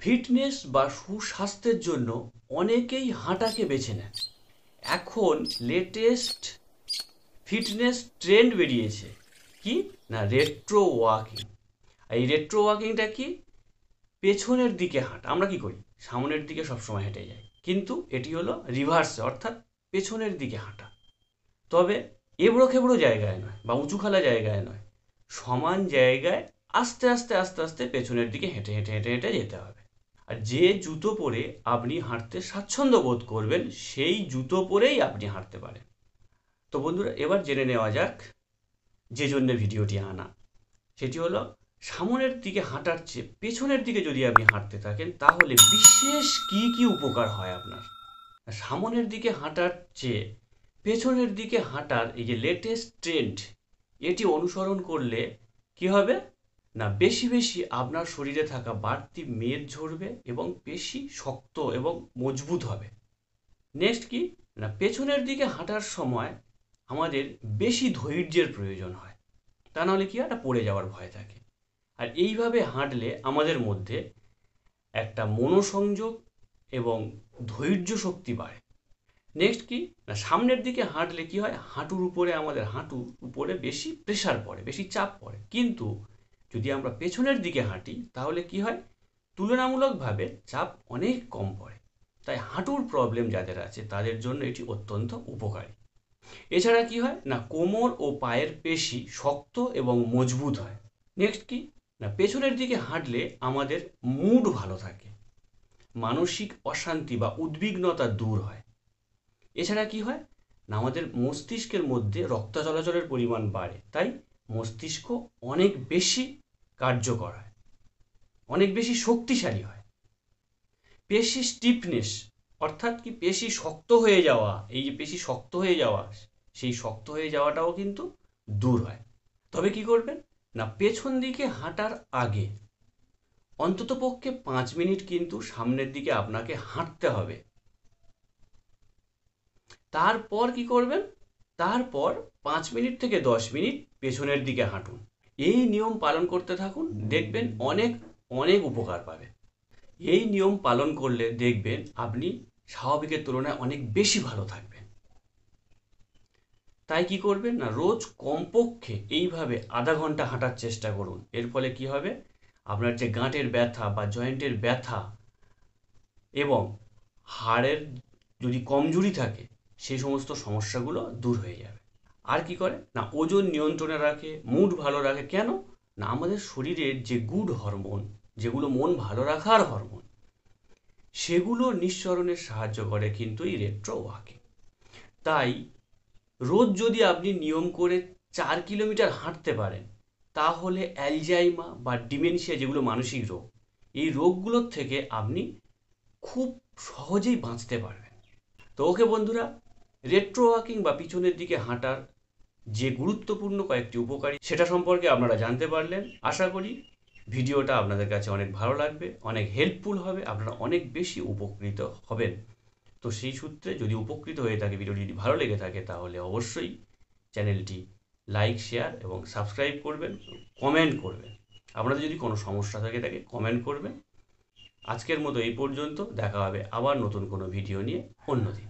Fitness বা সুস্বাস্থ্যের জন্য অনেকেই হাঁটাকে বেছে নেন। এখন লেটেস্ট ফিটনেস ট্রেন্ড বেরিয়েছে, কি না রেট্রো ওয়াকিং। এই রেট্রো ওয়াকিংটা কি? পেছনের দিকে হাঁটা। আমরা কি করি? সামনের দিকে সবসময় হেঁটে যাই, কিন্তু এটি হলো রিভার্সে, অর্থাৎ পেছনের দিকে হাঁটা। তবে এবড়ো খেবড়ো জায়গায় নয় বা উঁচুখালা জায়গায় নয়, সমান জায়গায় আস্তে আস্তে আস্তে আস্তে পেছনের দিকে হেঁটে হেঁটে হেঁটে হেঁটে যেতে হবে। আর যে জুতো পরে আপনি হাঁটতে স্বাচ্ছন্দ্য বোধ করবেন, সেই জুতো পরেই আপনি হাঁটতে পারেন। তো বন্ধুরা, এবার জেনে নেওয়া যাক যে জন্য ভিডিওটি আনা। সেটি হলো, সামনের দিকে হাঁটার চেয়ে পেছনের দিকে যদি আপনি হাঁটতে থাকেন, তাহলে বিশেষ কি কি উপকার হয় আপনার। সামনের দিকে হাঁটার চেয়ে পেছনের দিকে হাঁটার এই যে লেটেস্ট ট্রেন্ড, এটি অনুসরণ করলে কি হবে না, বেশি বেশি আপনার শরীরে থাকা বাড়তি মেদ ঝরবে এবং পেশি শক্ত এবং মজবুত হবে। নেক্সট কি না, পেছনের দিকে হাঁটার সময় আমাদের বেশি ধৈর্যের প্রয়োজন হয়, তা নাহলে কি একটা পড়ে যাওয়ার ভয় থাকে। আর এইভাবে হাঁটলে আমাদের মধ্যে একটা মনোসংযোগ এবং ধৈর্য শক্তি বাড়ে। নেক্সট কি না, সামনের দিকে হাঁটলে কি হয়, আমাদের হাঁটুর উপরে বেশি প্রেসার পড়ে, বেশি চাপ পড়ে। কিন্তু যদি আমরা পেছনের দিকে হাঁটি, তাহলে কি হয়, তুলনামূলকভাবে চাপ অনেক কম পড়ে। তাই হাঁটুর প্রবলেম যাদের আছে তাদের জন্য এটি অত্যন্ত উপকারী। এছাড়া কি হয় না, কোমর ও পায়ের পেশি শক্ত এবং মজবুত হয়। নেক্সট কি না, পেছনের দিকে হাঁটলে আমাদের মুড ভালো থাকে, মানসিক অশান্তি বা উদ্বিগ্নতা দূর হয়। এছাড়া কি হয় না, আমাদের মস্তিষ্কের মধ্যে রক্ত চলাচলের পরিমাণ বাড়ে, তাই মস্তিষ্ক অনেক বেশি কার্যকর হয়, অনেক বেশি শক্তিশালী হয়। পেশি স্টিফনেস, অর্থাৎ কি পেশি শক্ত হয়ে যাওয়া, এই যে পেশি শক্ত হয়ে যাওয়া, সেই শক্ত হয়ে যাওয়াটাও কিন্তু দূর হয়। তবে কি করবেন না, পেছন দিকে হাঁটার আগে অন্ততপক্ষে 5 মিনিট কিন্তু সামনের দিকে আপনাকে হাঁটতে হবে। তারপর কি করবেন, তারপর 5 মিনিট থেকে 10 মিনিট পেছনের দিকে হাঁটুন। এই নিয়ম পালন করতে থাকুন, দেখবেন অনেক অনেক উপকার পাবেন। এই নিয়ম পালন করলে দেখবেন আপনি স্বাভাবিকের তুলনায় অনেক বেশি ভালো থাকবেন। তাই কি করবেন না, রোজ কমপক্ষে এইভাবে আধা ঘন্টা হাঁটার চেষ্টা করুন। এর ফলে কি হবে, আপনার যে গাঁটের ব্যথা বা জয়েন্টের ব্যথা এবং হাড়ের যদি কমজোরি থাকে, সেই সমস্ত সমস্যাগুলো দূর হয়ে যাবে। আর কি করে না, ওজন নিয়ন্ত্রণে রাখে, মুড ভালো রাখে। কেন না, আমাদের শরীরের যে গুড হরমোন, যেগুলো মন ভালো রাখার হরমোন, সেগুলো নিঃসরণে সাহায্য করে কিন্তু এই রেট্রো ওয়াকিং। তাই রোজ যদি আপনি নিয়ম করে 4 কিলোমিটার হাঁটতে পারেন, তাহলে অ্যালজাইমা বা ডিমেনশিয়া, যেগুলো মানসিক রোগ, এই রোগগুলোর থেকে আপনি খুব সহজেই বাঁচতে পারবেন। তো ওকে বন্ধুরা, রেট্রো ওয়াকিং বা পিছনের দিকে হাঁটার যে গুরুত্বপূর্ণ কয়েকটি উপকারী, সেটা সম্পর্কে আপনারা জানতে পারলেন। আশা করি ভিডিওটা আপনাদের কাছে অনেক ভালো লাগবে, অনেক হেল্পফুল হবে, আপনারা অনেক বেশি উপকৃত হবেন। তো সেই সূত্রে যদি উপকৃত হয়ে থাকে, ভিডিওটি যদি ভালো লেগে থাকে, তাহলে অবশ্যই চ্যানেলটি লাইক, শেয়ার এবং সাবস্ক্রাইব করবেন, কমেন্ট করবেন। আপনাদের যদি কোনো সমস্যা থাকে কমেন্ট করবেন। আজকের মতো এই পর্যন্ত, দেখা হবে আবার নতুন কোনো ভিডিও নিয়ে অন্যদিন।